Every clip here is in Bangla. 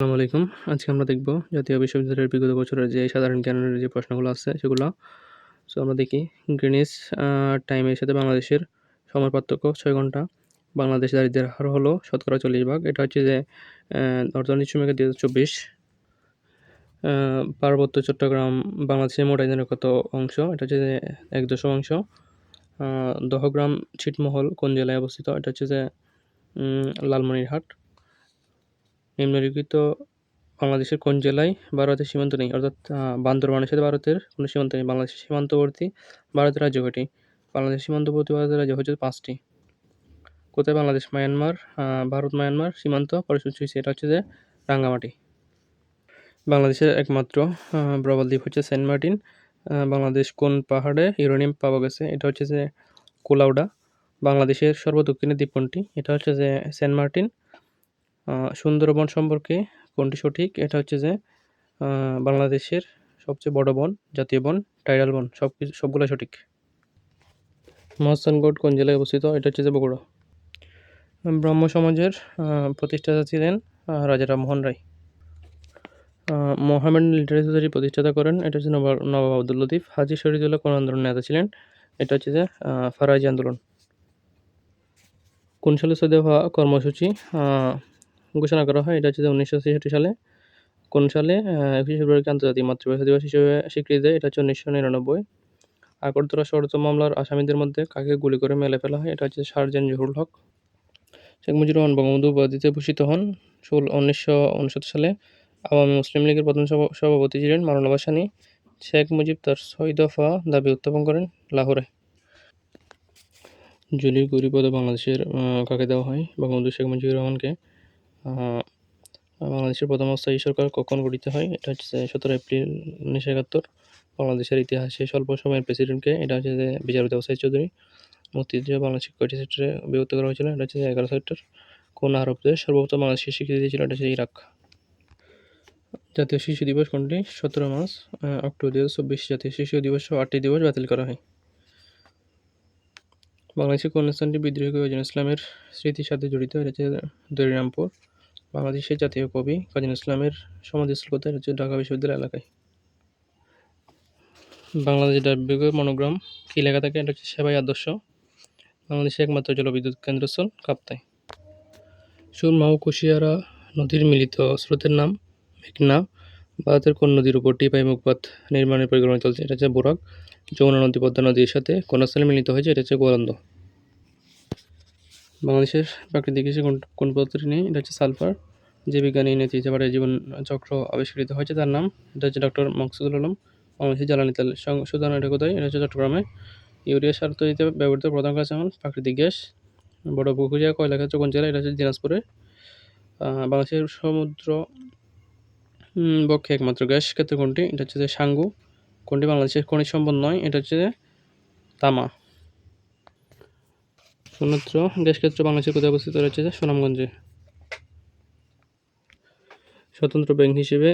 আসসালামু আলাইকুম। আজকে আমরা দেখব জাতীয় বিশ্ববিদ্যালয়ের বিগত বছরের যে সাধারণ জ্ঞানের যে প্রশ্নগুলো আছে সেগুলো। সো আমরা দেখি গ্রিনিচ আ টাইমের সাথে বাংলাদেশের সময় পার্থক্য ৬ ঘন্টা। বাংলাদেশ দারিদ্র্যের হার হলো শতকরা ৪০ ভাগ। এটা হচ্ছে যে অর্থনৈতিক সমীক্ষা ২০২৪। আ পার্বত্য চট্টগ্রাম বাংলাদেশের মোট আয়তনের কত অংশ? এটা হচ্ছে যে ১.০০ আ দহগ্রাম ছিটমহল কোন জেলায় অবস্থিত? এটা হচ্ছে যে লালমনিরহাট। নিম্নলিখিত বাংলাদেশের কোন জেলায় ভারতের সীমান্ত নেই? অর্থাৎ বান্দরবানের সাথে ভারতের কোনো সীমান্ত নেই। বাংলাদেশের সীমান্তবর্তী ভারতের রাজ্য কয়টি? বাংলাদেশের সীমান্তবর্তী ভারতের রাজ্য হচ্ছে ৫ টি। কোথায় বাংলাদেশ মায়ানমার ভারত মায়ানমার সীমান্ত পরিসূচি হইছে? এটা হচ্ছে যে রাঙ্গামাটি। বাংলাদেশের একমাত্র প্রবাল দ্বীপ হচ্ছে সেন্ট মার্টিন। বাংলাদেশ কোন পাহাড়ে ইউরেনিয়াম পাওয়া গেছে? এটা হচ্ছে যে কুলাউড়া। বাংলাদেশের সর্বদক্ষিণের দ্বীপ কোনটি? এটা হচ্ছে যে সেন্ট মার্টিন। সুন্দরবন সম্পর্কে কোনটি সঠিক? এটা হচ্ছে যে বাংলাদেশের সবচেয়ে বড় বন, জাতীয় বন, টাইডাল বন সবগুলাই সঠিক। মহাস্থানগড় কোন জেলায় অবস্থিত? এটা হচ্ছে যে বগুড়া। ব্রাহ্ম সমাজের প্রতিষ্ঠাতা ছিলেন রাজা রামমোহন রায়। মোহামেডান লিটারেরি সোসাইটির প্রতিষ্ঠাতা করেন? এটা হচ্ছে নবাব আব্দুল লতিফ। হাজী শরীয়তুল্লাহ কোন আন্দোলনের নেতা ছিলেন? এটা হচ্ছে যে ফারাজি আন্দোলন। কোন সালে সৌদি হওয়া কর্মসূচি ঘোষণা করা হয়? এটা হচ্ছে যে ১৯৬৬ সালে। কোন সালে ২১শে ফেব্রুয়ারিকে আন্তর্জাতিক মাতৃভাষা দিবস হিসেবে স্বীকৃতি দেয়? এটা হচ্ছে ১৯৯৯। আগরতলা ষড়যন্ত্র মামলার আসামিদের মধ্যে কাকে গুলি করে মেরে ফেলা হয়? এটা হচ্ছে সার্জেন্ট জহুরুল হক। শেখ মুজিবুর রহমান বঙ্গবন্ধু উপাধিতে ভূষিত হন ১৯৬৯ সালে। আওয়ামী মুসলিম লীগের প্রথম সভাপতি ছিলেন মাওলানা ভাসানী। শেখ মুজিব তার ৬ দফা দাবি উত্থাপন করেন লাহোরে। জুলির গৌরী পদক বাংলাদেশের কাকে দেওয়া হয়? বঙ্গবন্ধু শেখ মুজিবুর রহমানকে। আ বাংলাদেশের প্রথম অস্থায়ী সরকার কখন গঠিত হয়? এটা হচ্ছে ১৭ এপ্রিল ১৯৭১। বাংলাদেশের ইতিহাসে স্বল্প সময়ের প্রেসিডেন্টকে? এটা হচ্ছে যে বিচারপতি ওয়াসির চৌধুরী। মুক্তিযুদ্ধে বাংলাদেশকে কয়টি সেক্টরে বিভক্ত করা হয়েছিল? এটা হচ্ছে ১১ সেক্টর। কোন আরব দেশ সর্বপ্রথম বাংলাদেশকে স্বীকৃতি দিয়েছিল? এটা হচ্ছে ইরাক। জাতীয় শিশু দিবস কোনটি? ১৭ মার্চ অক্টোবর ২০২৪। জাতীয় শিশু দিবসসহ ৮টি দিবস বাতিল করা হয়। বাংলাদেশের কোন স্থানটি বিদ্রোহী কবি নজরুল ইসলামের স্মৃতির সাথে জড়িত? এটা হচ্ছে দরিরামপুর। বাংলাদেশের জাতীয় কবি কাজী নজরুল ইসলামের সমাধিস্থল কোথায়? এটা হচ্ছে ঢাকা বিশ্ববিদ্যালয় এলাকায়। বাংলাদেশ ডাকবিভাগের মনোগ্রাম কী লেখা থাকে? এটা হচ্ছে সেবাই আদর্শ। বাংলাদেশের একমাত্র জলবিদ্যুৎ কেন্দ্রস্থল কাপ্তাই। সুরমা ও কুশিয়ারা নদীর মিলিত স্রোতের নাম মেঘনা। ভারতের কোন নদীর উপর টিপাই মুখপাত নির্মাণের পরিকল্পনা চলছে? এটা হচ্ছে বোরাক। যমুনা নদী পদ্মা নদীর সাথে কোন স্থলে মিলিত হয়েছে? এটা হচ্ছে গোয়ালন্দ। বাংলাদেশের প্রাকৃতিক গ্যাসে কোন পদার্থটি নেই? এটা হচ্ছে সালফার। যে বিজ্ঞানী নেতৃত্বে জীবন চক্র আবিষ্কৃত হয়েছে তার নাম? এটা হচ্ছে ডক্টর মাকসুদুল আলম। বাংলাদেশের জ্বালানি তেল সংশোধন এটা কোথায়? এটা হচ্ছে চট্টগ্রামে। ইউরিয়া সার তৈরিতে ব্যবহৃত প্রধান কাঁচামাল প্রাকৃতিক গ্যাস। বড় পুকুরিয়া কয়লা ক্ষেত্র কোন জেলায়? এটা হচ্ছে দিনাজপুরে। বাংলাদেশের সমুদ্র বক্ষে একমাত্র গ্যাস ক্ষেত্র কোনটি? এটা হচ্ছে যে সাঙ্গু। কোনটি বাংলাদেশের খনিজ সম্পদ নয়? এটা হচ্ছে যে তামা। সমুদ্র গ্যাস ক্ষেত্র বাংলাদেশের কোথায় অবস্থিত? এটা হচ্ছে যে সুনামগঞ্জে। স্বতন্ত্র ব্যাংক হিসেবে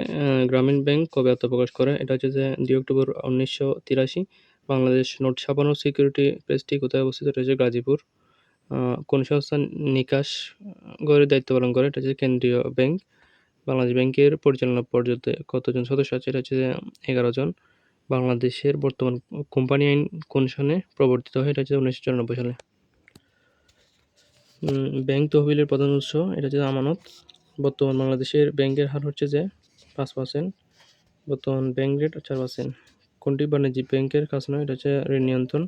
গ্রামীণ ব্যাংক কবে আত্মপ্রকাশ করে? এটা হচ্ছে যে ২ অক্টোবর ১৯৮৩। বাংলাদেশ নোট ছাপানো সিকিউরিটি প্রেসটি কোথায় অবস্থিত? এটা হচ্ছে গাজীপুর। কোন সংস্থা নিকাশ গড়ের দায়িত্ব পালন করে? এটা হচ্ছে কেন্দ্রীয় ব্যাংক। বাংলাদেশ ব্যাংকের পরিচালনা পর্ষদে কতজন সদস্য আছে? এটা হচ্ছে যে ১১ জন। বাংলাদেশের বর্তমান কোম্পানি আইন কোন সনে প্রবর্তিত হয়? এটা হচ্ছে ১৯৯৪ সালে। ব্যাংক তহবিলের প্রধান উৎস? এটা হচ্ছে আমানত। বর্তমান বাংলাদেশের ব্যাংকের হার হচ্ছে যে ৫%। বর্তমান ব্যাংক রেট ৪%। কোনটি বাণিজ্যিক ব্যাংকের কাজ নয়? এটা হচ্ছে ঋণ নিয়ন্ত্রণ।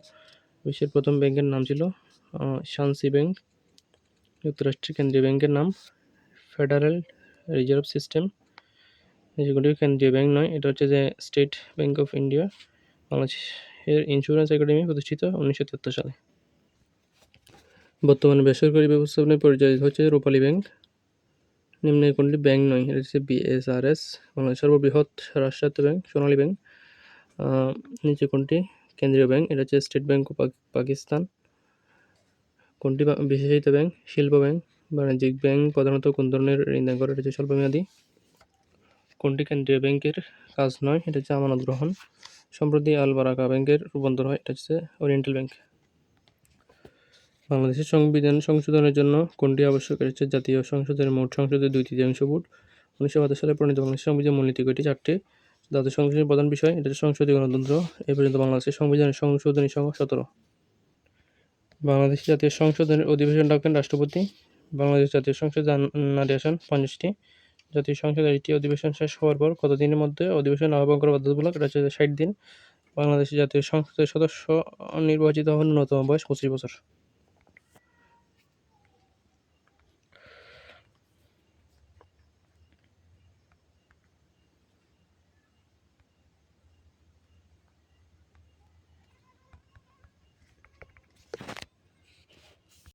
বিশ্বের প্রথম ব্যাংকের নাম ছিল শানসি ব্যাংক। যুক্তরাষ্ট্রের কেন্দ্রীয় ব্যাংকের নাম ফেডারেল রিজার্ভ সিস্টেম। যেগুলি কেন্দ্রীয় ব্যাংক নয়, এটা হচ্ছে যে স্টেট ব্যাংক অফ ইন্ডিয়া। বাংলাদেশের ইন্স্যুরেন্স একাডেমি প্রতিষ্ঠিত ১৯৭৩ সালে। বর্তমানে বেসরকারি ব্যবস্থাপনায় পরিচালিত হচ্ছে রূপালী ব্যাংক। নিম্নের কোনটি ব্যাংক নয়? এটা হচ্ছে বিএসআরএস। বাংলাদেশের সর্ববৃহৎ রাষ্ট্রায়ত্ত ব্যাংক সোনালী ব্যাংক। নিচে কোনটি কেন্দ্রীয় ব্যাংক? এটা হচ্ছে স্টেট ব্যাংক অফ পাকিস্তান। কোনটি বিশেষায়িত ব্যাংক? শিল্প ব্যাংক। বাণিজ্যিক ব্যাংক প্রধানত কোন ধরনের ঋণ দান করে? এটা হচ্ছে স্বল্পমেয়াদী। কোনটি কেন্দ্রীয় ব্যাংকের কাজ নয়? এটা হচ্ছে আমানত গ্রহণ। সম্প্রতি আল বারাকা ব্যাংকের রূপান্তর হয়, এটা হচ্ছে ওরিয়েন্টাল ব্যাংক। বাংলাদেশের সংবিধান সংশোধনের জন্য কোনটি আবশ্যক? এটা হচ্ছে জাতীয় সংসদের মোট সংসদের ২/৩ ভোট। 1972 সালে প্রণীত বাংলাদেশের সংবিধানের মূলনীতি কয়টি? 4টি। জাতীয় সংসদের প্রধান বিষয় এটা হচ্ছে সংসদীয় গণতন্ত্র। এ পর্যন্ত বাংলাদেশের সংবিধানের সংশোধনী সংখ্যা 17। বাংলাদেশ জাতীয় সংসদের অধিবেশন ডাকেন রাষ্ট্রপতি। বাংলাদেশ জাতীয় সংসদে নারী আসন 50টি। জাতীয় সংসদের একটি অধিবেশন শেষ হওয়ার পর কত দিনের মধ্যে অধিবেশন আহ্বান করা বাধ্যতামূলক? এটা হচ্ছে 60 দিন। বাংলাদেশের জাতীয় সংসদের সদস্য নির্বাচিত হওয়ার ন্যূনতম বয়স 25 বছর।